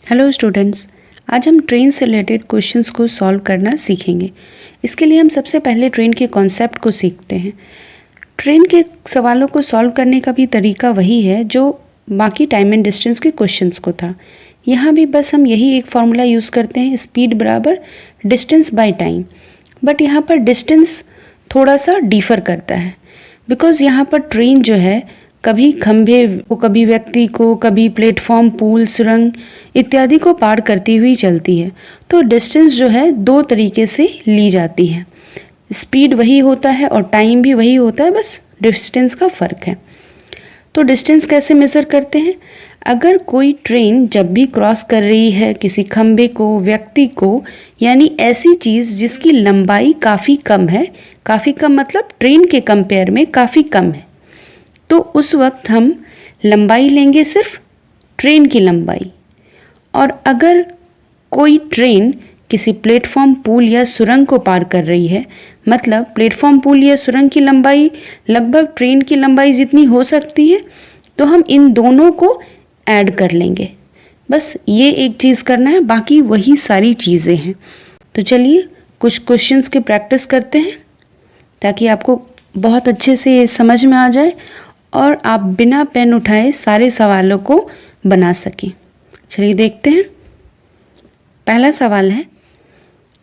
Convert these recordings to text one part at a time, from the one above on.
Hello students, आज हम train से रिलेटेड क्वेश्चंस को सॉल्व करना सीखेंगे। इसके लिए हम सबसे पहले ट्रेन के कॉन्सेप्ट को सीखते हैं। ट्रेन के सवालों को सॉल्व करने का भी तरीका वही है जो बाकी टाइम एंड डिस्टेंस के क्वेश्चंस को था। यहाँ भी बस हम यही एक फार्मूला यूज़ करते हैं, स्पीड बराबर डिस्टेंस बाय टाइम। बट यहाँ पर डिस्टेंस थोड़ा सा डिफ़र करता है, बिकॉज़ यहाँ पर ट्रेन जो है कभी खंभे को, कभी व्यक्ति को, कभी प्लेटफॉर्म, पुल, सुरंग इत्यादि को पार करती हुई चलती है। तो डिस्टेंस जो है दो तरीके से ली जाती है। स्पीड वही होता है और टाइम भी वही होता है, बस डिस्टेंस का फ़र्क है। तो डिस्टेंस कैसे मेज़र करते हैं? अगर कोई ट्रेन जब भी क्रॉस कर रही है किसी खंभे को, व्यक्ति को, यानी ऐसी चीज़ जिसकी लंबाई काफ़ी कम है, काफ़ी कम मतलब ट्रेन के कंपेयर में काफ़ी कम है, तो उस वक्त हम लंबाई लेंगे, सिर्फ ट्रेन की लंबाई। और अगर कोई ट्रेन किसी प्लेटफॉर्म, पुल या सुरंग को पार कर रही है, मतलब प्लेटफॉर्म, पुल या सुरंग की लंबाई लगभग ट्रेन की लंबाई जितनी हो सकती है, तो हम इन दोनों को ऐड कर लेंगे। बस ये एक चीज़ करना है, बाकी वही सारी चीज़ें हैं। तो चलिए कुछ क्वेश्चंस की प्रैक्टिस करते हैं ताकि आपको बहुत अच्छे से समझ में आ जाए और आप बिना पेन उठाए सारे सवालों को बना सकें। चलिए देखते हैं। पहला सवाल है,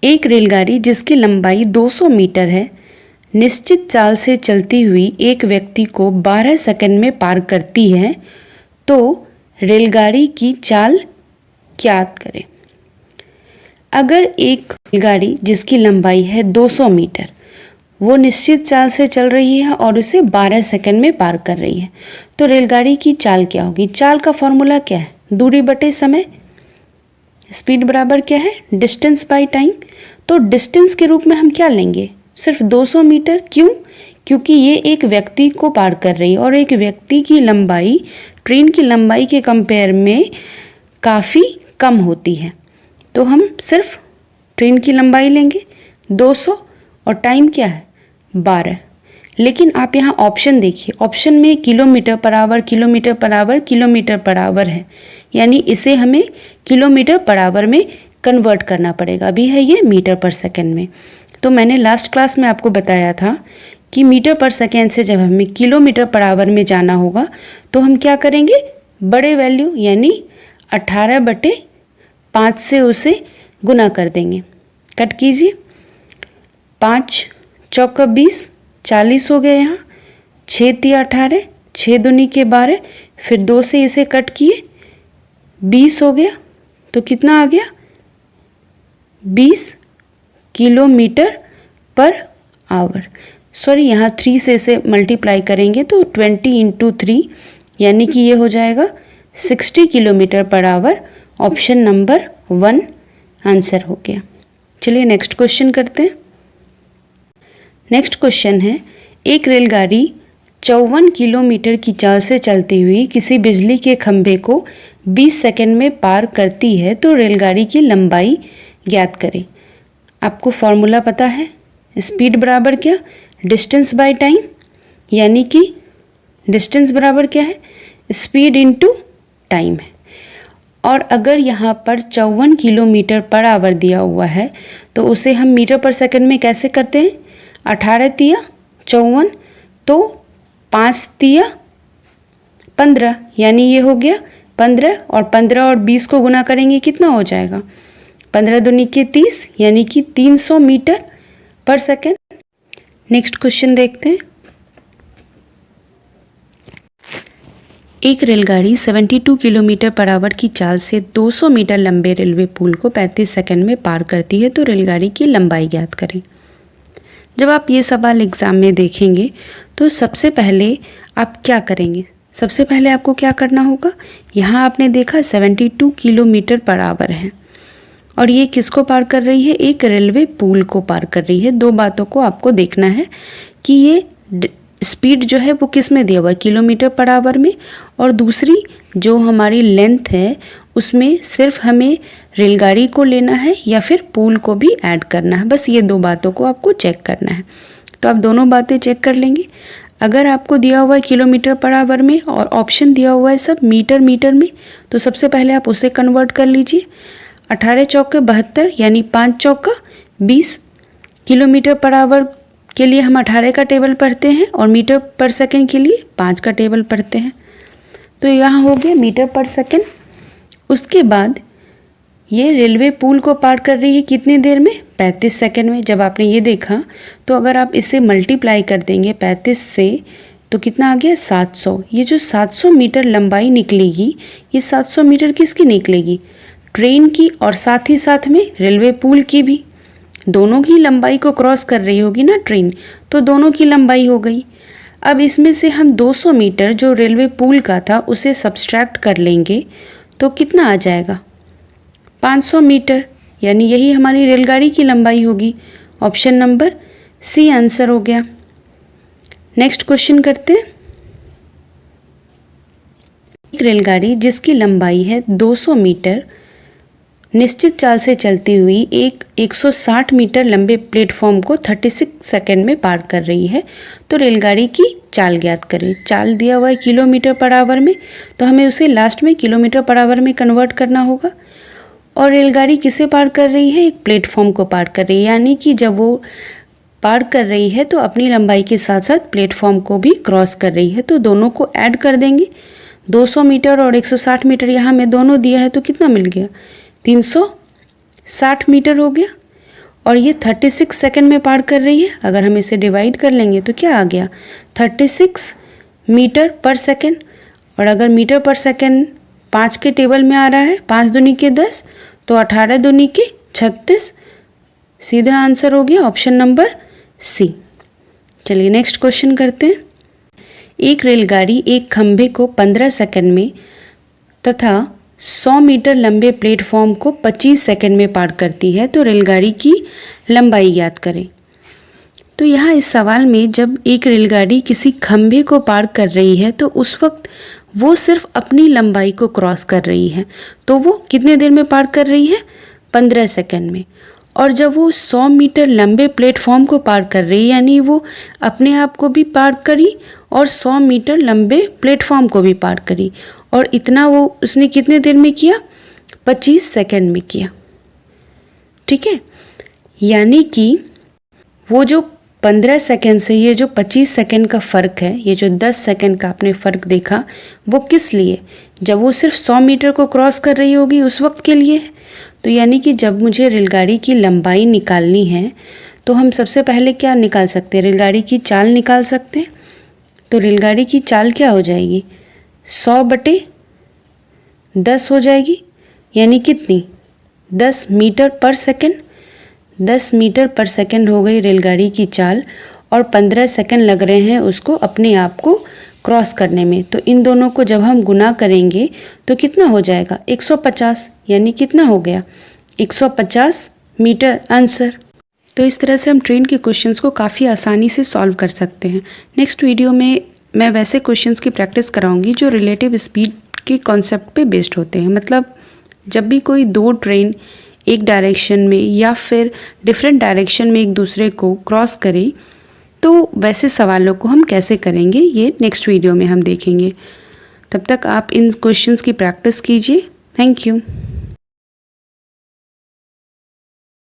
एक रेलगाड़ी जिसकी लंबाई 200 मीटर है, निश्चित चाल से चलती हुई एक व्यक्ति को 12 सेकंड में पार करती है, तो रेलगाड़ी की चाल ज्ञात करें। अगर एक रेलगाड़ी जिसकी लंबाई है 200 मीटर, वो निश्चित चाल से चल रही है और उसे 12 सेकंड में पार कर रही है, तो रेलगाड़ी की चाल क्या होगी? चाल का फॉर्मूला क्या है? दूरी बटे समय। स्पीड बराबर क्या है? Distance by time. तो डिस्टेंस के रूप में हम क्या लेंगे? सिर्फ 200 मीटर। क्यों? क्योंकि ये एक व्यक्ति को पार कर रही है और एक व्यक्ति की लंबाई ट्रेन की लंबाई के कंपेयर में काफ़ी कम होती है, तो हम सिर्फ ट्रेन की लंबाई लेंगे 200 और टाइम क्या है? 12। लेकिन आप यहाँ ऑप्शन देखिए, ऑप्शन में kilometre per hour, kilometre per hour, kilometre per hour है, यानी इसे हमें किलोमीटर पर आवर में कन्वर्ट करना पड़ेगा। अभी है ये मीटर पर सेकंड में। तो मैंने लास्ट क्लास में आपको बताया था कि मीटर पर सेकंड से जब हमें किलोमीटर पर आवर में जाना होगा तो हम क्या करेंगे? बड़े वैल्यू यानी 18/5 से उसे गुना कर देंगे। कट कीजिए, 5 चौका 20, 40 हो गया। यहाँ 6 तिया 18, 6 दूनी के 12, फिर 2 से इसे कट किए 20 हो गया। तो कितना आ गया? 20 किलोमीटर पर आवर। सॉरी, यहाँ 3 से इसे मल्टीप्लाई करेंगे तो 20 × 3 यानी कि ये हो जाएगा 60 kilometre per hour. Option number 1 answer हो गया। चलिए नेक्स्ट क्वेश्चन करते हैं। नेक्स्ट क्वेश्चन है, एक रेलगाड़ी 54 किलोमीटर की चाल से चलती हुई किसी बिजली के खंभे को 20 सेकंड में पार करती है, तो रेलगाड़ी की लंबाई ज्ञात करें। आपको फॉर्मूला पता है, स्पीड बराबर क्या? डिस्टेंस बाय टाइम, यानी कि डिस्टेंस बराबर क्या है? स्पीड इनटू टाइम है। और अगर यहाँ पर 54 किलोमीटर पर आवर दिया हुआ है तो उसे हम मीटर पर सेकंड में कैसे करते हैं? 18 तिया 54, तो 5 तिया 15, यानी ये हो गया 15, और 15 और 20 को गुना करेंगे कितना हो जाएगा? 15 दूनी के 30, यानी कि 300 मीटर पर सेकंड। नेक्स्ट क्वेश्चन देखते हैं। एक रेलगाड़ी 72 किलोमीटर पर आवर की चाल से 200 मीटर लंबे रेलवे पुल को 35 सेकंड में पार करती है, तो रेलगाड़ी की लंबाई ज्ञात करें। जब आप ये सवाल एग्ज़ाम में देखेंगे तो सबसे पहले आप क्या करेंगे? सबसे पहले आपको क्या करना होगा? यहाँ आपने देखा 72 किलोमीटर पर आवर है और ये किसको पार कर रही है? एक रेलवे पुल को पार कर रही है। दो बातों को आपको देखना है कि ये स्पीड जो है वो किस में दिया हुआ है? किलोमीटर पर आवर में। और दूसरी जो हमारी लेंथ है उसमें सिर्फ हमें रेलगाड़ी को लेना है या फिर पुल को भी ऐड करना है। बस ये दो बातों को आपको चेक करना है। तो आप दोनों बातें चेक कर लेंगे। अगर आपको दिया हुआ है किलोमीटर पर आवर में और ऑप्शन दिया हुआ है सब मीटर में, तो सबसे पहले आप उसे कन्वर्ट कर लीजिए। 18 चौके 72 यानी 5 चौका 20। किलोमीटर पर आवर के लिए हम 18 का टेबल पढ़ते हैं और मीटर पर सेकंड के लिए 5 का टेबल पढ़ते हैं। तो यहाँ हो गया मीटर पर सेकंड। उसके बाद ये रेलवे पुल को पार कर रही है कितनी देर में? 35 सेकंड में। जब आपने ये देखा तो अगर आप इसे मल्टीप्लाई कर देंगे 35 से तो कितना आ गया? 700। ये जो 700 मीटर लंबाई निकलेगी, ये 700 मीटर किसकी निकलेगी? ट्रेन की, और साथ ही साथ में रेलवे पुल की भी। दोनों की लंबाई को क्रॉस कर रही होगी ना ट्रेन, तो दोनों की लंबाई हो गई। अब इसमें से हम 200 मीटर जो रेलवे पुल का था उसे सब्सट्रैक्ट कर लेंगे तो कितना आ जाएगा? 500 मीटर, यानी यही हमारी रेलगाड़ी की लंबाई होगी। ऑप्शन नंबर सी आंसर हो गया। नेक्स्ट क्वेश्चन करते हैं। एक रेलगाड़ी जिसकी लंबाई है 200 मीटर निश्चित चाल से चलती हुई एक 160 मीटर लंबे प्लेटफॉर्म को 36 सेकंड में पार कर रही है, तो रेलगाड़ी की चाल ज्ञात करें। चाल दिया हुआ है किलोमीटर पर आवर में, तो हमें उसे लास्ट में किलोमीटर पर आवर में कन्वर्ट करना होगा। और रेलगाड़ी किसे पार कर रही है? एक प्लेटफॉर्म को पार कर रही है, यानी कि जब वो पार कर रही है तो अपनी लंबाई के साथ साथ प्लेटफॉर्म को भी क्रॉस कर रही है। तो दोनों को ऐड कर देंगे। 200 मीटर और 160 मीटर यहाँ में दोनों दिया है, तो कितना मिल गया? 360 मीटर हो गया। और ये 36 सेकंड में पार कर रही है। अगर हम इसे डिवाइड कर लेंगे तो क्या आ गया? 36 मीटर पर सेकंड। और अगर मीटर पर सेकंड 5 के टेबल में आ रहा है, 5 दूनी के 10, तो 18 दूनी के 36। सीधा आंसर हो गया ऑप्शन नंबर सी। चलिए नेक्स्ट क्वेश्चन करते हैं। एक रेलगाड़ी एक खंभे को 15 सेकंड में तथा 100 मीटर लंबे प्लेटफॉर्म को 25 सेकंड में पार करती है, तो रेलगाड़ी की लंबाई ज्ञात करें। तो यहाँ इस सवाल में जब एक रेलगाड़ी किसी खंभे को पार कर रही है तो उस वक्त वो सिर्फ अपनी लंबाई को क्रॉस कर रही है, तो वो कितने देर में पार कर रही है? 15 सेकंड में। और जब वो 100 मीटर लंबे प्लेटफॉर्म को पार कर रही है, यानी वो अपने आप को भी पार करी और 100 मीटर लंबे प्लेटफॉर्म को भी पार करी, और इतना वो उसने कितने देर में किया? 25 सेकंड में किया। ठीक है, यानी कि वो जो 15 सेकंड से ये जो 25 सेकंड का फ़र्क है, ये जो 10 सेकंड का आपने फ़र्क देखा, वो किस लिए? जब वो सिर्फ 100 मीटर को क्रॉस कर रही होगी उस वक्त के लिए है। तो यानी कि जब मुझे रेलगाड़ी की लंबाई निकालनी है तो हम सबसे पहले क्या निकाल सकते हैं? रेलगाड़ी की चाल निकाल सकते हैं। तो रेलगाड़ी की चाल क्या हो जाएगी? 100/10 हो जाएगी, यानी कितनी? 10 मीटर पर सेकंड। 10 मीटर पर सेकंड हो गई रेलगाड़ी की चाल, और 15 सेकंड लग रहे हैं उसको अपने आप को क्रॉस करने में। तो इन दोनों को जब हम गुना करेंगे तो कितना हो जाएगा? 150, यानी कितना हो गया? 150 मीटर आंसर। तो इस तरह से हम ट्रेन के क्वेश्चंस को काफ़ी आसानी से सॉल्व कर सकते हैं। नेक्स्ट वीडियो में मैं वैसे क्वेश्चंस की प्रैक्टिस कराऊंगी जो रिलेटिव स्पीड के कॉन्सेप्ट पे बेस्ड होते हैं। मतलब जब भी कोई दो ट्रेन एक डायरेक्शन में या फिर डिफरेंट डायरेक्शन में एक दूसरे को क्रॉस करें तो वैसे सवालों को हम कैसे करेंगे, ये नेक्स्ट वीडियो में हम देखेंगे। तब तक आप इन क्वेश्चंस की प्रैक्टिस कीजिए। Thank you.